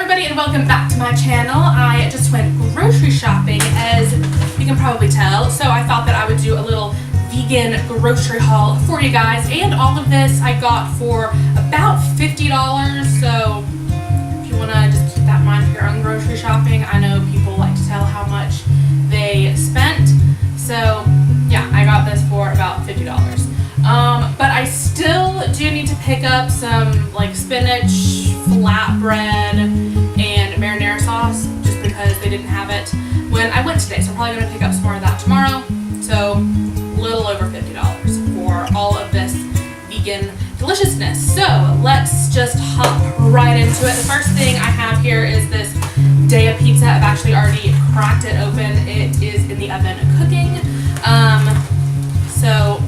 everybody, and welcome back to my channel. I just went grocery shopping, as you can probably tell, so I thought that I would do a little vegan grocery haul for you guys. And all of this I got for about $50, so if you want to just keep that in mind for your own grocery shopping. I know people like to tell how much they spent, so yeah, I got this for about $50. But I still do need to pick up some like spinach, flatbread, and marinara sauce, just because they didn't have it when I went today. So I'm probably going to pick up some more of that tomorrow. So a little over $50 for all of this vegan deliciousness. So let's just hop right into it. The first thing I have here is this Daya pizza. I've actually already cracked it open. It is in the oven cooking. So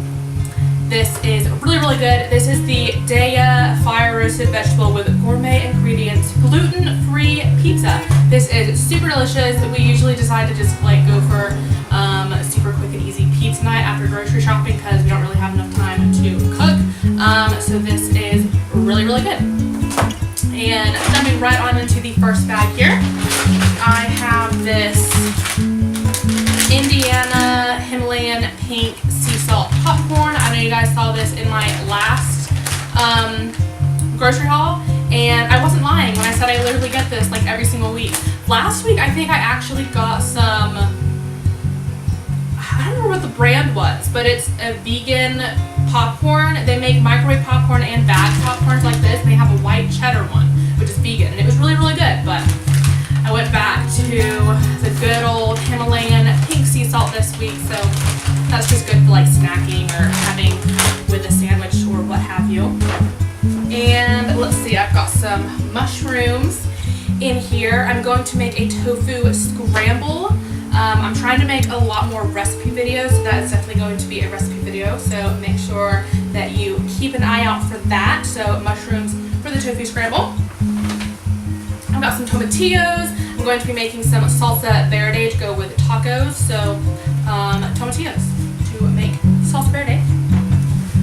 this is really good. This is the Daya fire roasted vegetable with gourmet ingredients, gluten-free pizza. This is super delicious. We usually decide to just like go for super quick and easy pizza night after grocery shopping because we don't really have enough time to cook. So this is really good. And jumping right on into the first bag here, I have this Indiana Himalayan pink sea salt popcorn. I know you guys saw this in my last grocery haul, and I wasn't lying when I said I literally get this like every single week. Last week I think I actually got some, I don't remember what the brand was, but it's a vegan popcorn. They make microwave popcorn and bag popcorns like this, and they have a white cheddar one, which is vegan, and it was really good. But I went back to the good old Himalayan pink sea salt this week, so that's just good for like snacking or having with a sandwich or what have you. And let's see, I've got some mushrooms in here. I'm going to make a tofu scramble. I'm trying to make a lot more recipe videos, so that is definitely going to be a recipe video, so make sure that you keep an eye out for that. So mushrooms for the tofu scramble. I've got some tomatillos. I'm going to be making some salsa verde to go with tacos, so tomatillos to make salsa verde.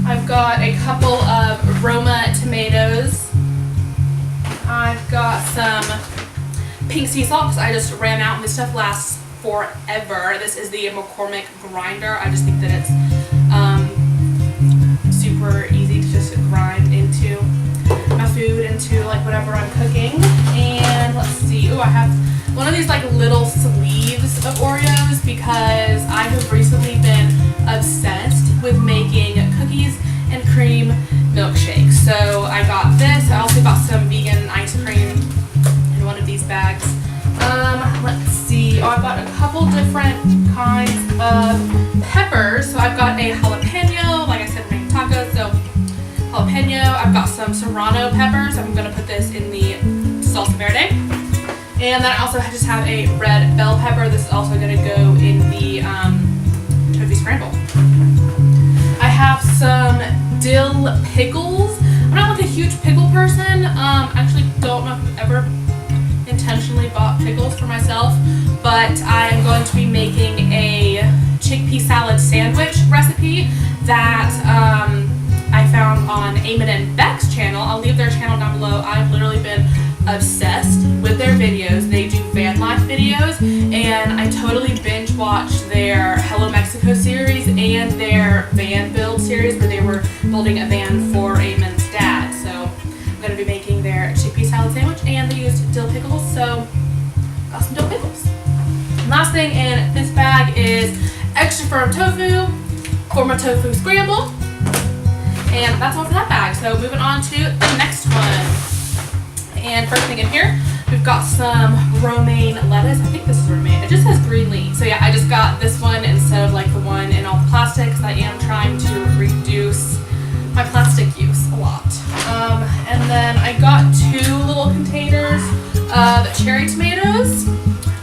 I've got a couple of Roma tomatoes. I've got some pink sea salt because I just ran out and this stuff lasts forever. This is the McCormick grinder. I just think that it's super easy to just grind into my food, into like whatever I'm cooking. And let's see, I have one of these like little sleeves of Oreos because I have recently been obsessed with making cookies and cream milkshakes. So I got this. I also got some vegan ice cream in one of these bags. Let's see, I've got a couple different kinds of peppers. So I've got a jalapeno, like I said, we're making tacos, so jalapeno. I've got some serrano peppers. I'm going to put this in the salsa verde. And then I also just have a red bell pepper. This is also going to go in the tofu scramble. I have some dill pickles. I'm not like a huge pickle person. Actually don't know if I've ever intentionally bought pickles for myself, but I am going to be making a chickpea salad sandwich recipe that I found on Eamon and Beck's channel. I'll leave their channel down below. I've literally been obsessed with their videos. They do van life videos, and I totally binge watched their Hello Mexico series and their van build series where they were building a van for Eamon's dad. So I'm going to be making their chickpea salad sandwich, and they used dill pickles, so got some dill pickles. Last thing in this bag is extra firm tofu for my tofu scramble. And that's all for that bag. So moving on to the next one. And first thing in here, we've got some romaine lettuce. I think this is romaine. It just says green leaf. So yeah, I just got this one instead of like the one in all the plastic because I am trying to reduce my plastic use a lot. And then I got two little containers of cherry tomatoes.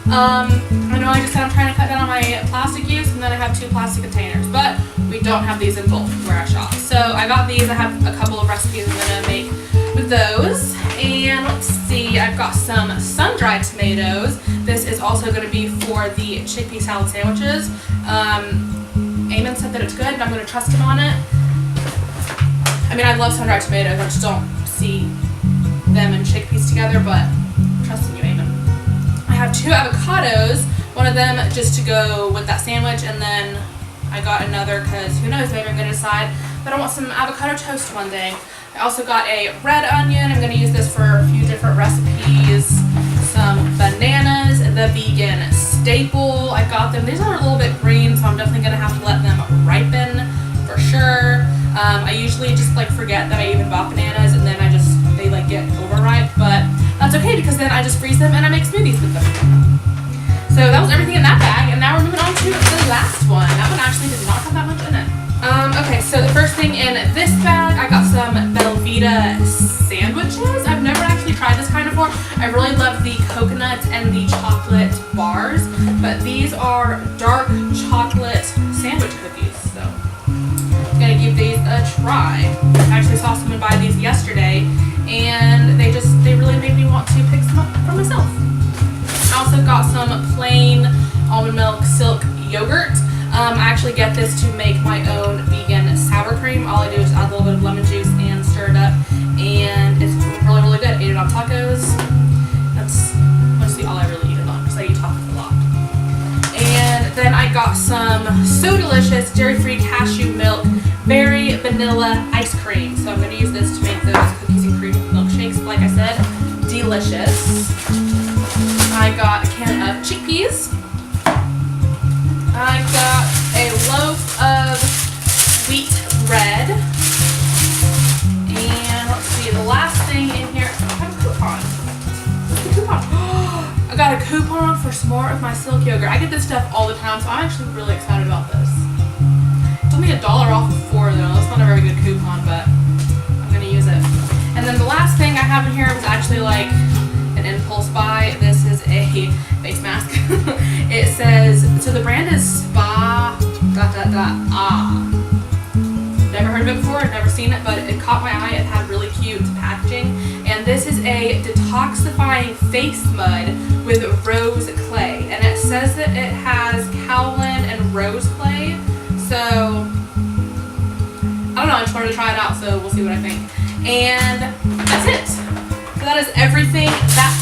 I know I just said I'm trying to cut down on my plastic use, and then I have two plastic containers, but we don't have these in bulk where I shop. So I got these. I have a couple of recipes I'm going to make with those. And let's see, I've got some sun-dried tomatoes. This is also going to be for the chickpea salad sandwiches. Eamon said that it's good, and I'm going to trust him on it. I mean, I love sun-dried tomatoes. I just don't see them and chickpeas together, but testing you, Eamon. I have 2 avocados, one of them just to go with that sandwich, and then I got another because who knows, maybe I'm going to decide that I want some avocado toast one day. I also got a red onion. I'm going to use this for a few different recipes. Some bananas, the vegan staple. I got them. These are a little bit green, so I'm definitely going to have to let them ripen for sure. I usually just like forget that I even bought bananas, and then they like get overripe, but that's okay because then I just freeze them and I make smoothies with them. So that was everything in that bag, and now we're moving on to the last one. That one actually did not have that much in it. Okay, so the first thing in this bag, I got some Velveeta sandwiches. I've never actually tried this kind before. I really love the coconut and the chocolate bars, but these are dark chocolate sandwich cookies, so I'm gonna give these a try. I actually saw someone buy these yesterday, and they really made me want to pick some up for myself. I also got some plain almond milk silk yogurt. I actually get this to make my own vegan sour cream. All I do is add a little bit of lemon juice and stir it up, and it's really, really good. I eat it on tacos. That's mostly all I really eat it on because I eat tacos a lot. And then I got some So Delicious dairy-free cashew milk berry vanilla ice cream. So I'm going to use this to make those cookies and cream milkshakes. Like I said, delicious. I got a can of chickpeas. I got a loaf of wheat bread. And let's see, the last thing in here, I have a coupon. What's the coupon? I got a coupon for some more of my silk yogurt. I get this stuff all the time, so I'm actually really excited about this. It's only $1 off of 4 though. That's not a very good coupon, but I'm gonna use it. And then the last thing I have in here was actually like an impulse buy. This is a face mask. It says, so the brand is Spa ... Never heard of it before, I've never seen it, but it caught my eye. It had really cute packaging. And this is a detoxifying face mud with rose clay. And it says that it has kaolin and rose clay. So, I don't know, I just wanted to try it out, so we'll see what I think. And that's it. So that is everything that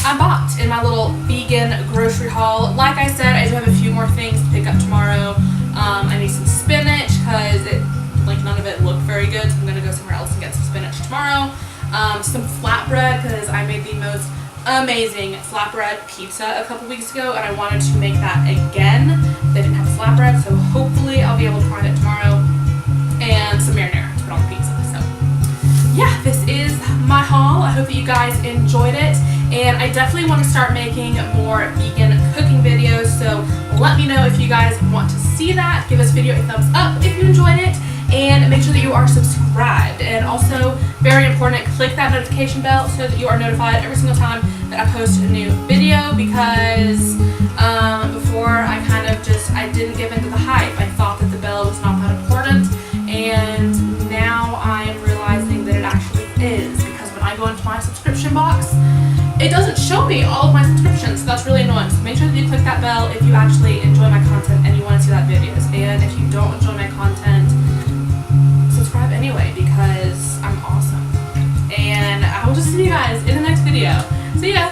I bought in my little vegan grocery haul. Like I said, I do have a few more things to pick up tomorrow. I need some spinach because none of it looked very good, so I'm gonna go somewhere else and get some spinach tomorrow. Some flatbread because I made the most amazing flatbread pizza a couple weeks ago, and I wanted to make that again. They didn't have flatbread, so hopefully I'll be able to find it tomorrow. And some marinara to put on the pizza. So yeah, this is my haul. I hope that you guys enjoyed it, and I definitely want to start making more vegan cooking videos, so let me know if you guys want to see that. Give this video a thumbs up if you enjoyed it, and make sure that you are subscribed. And also, very important, click that notification bell so that you are notified every single time that I post a new video, because before I didn't give into the hype. I thought that the bell was not that important, and now I'm realizing that it actually is, because when I go into my subscription box, it doesn't show me all of my subscriptions, so that's really annoying. So make sure that you click that bell if you actually enjoy my content and you want to see that videos. And if you don't enjoy my content, subscribe anyway, because I'm awesome. And I will just see you guys in the next video. See ya!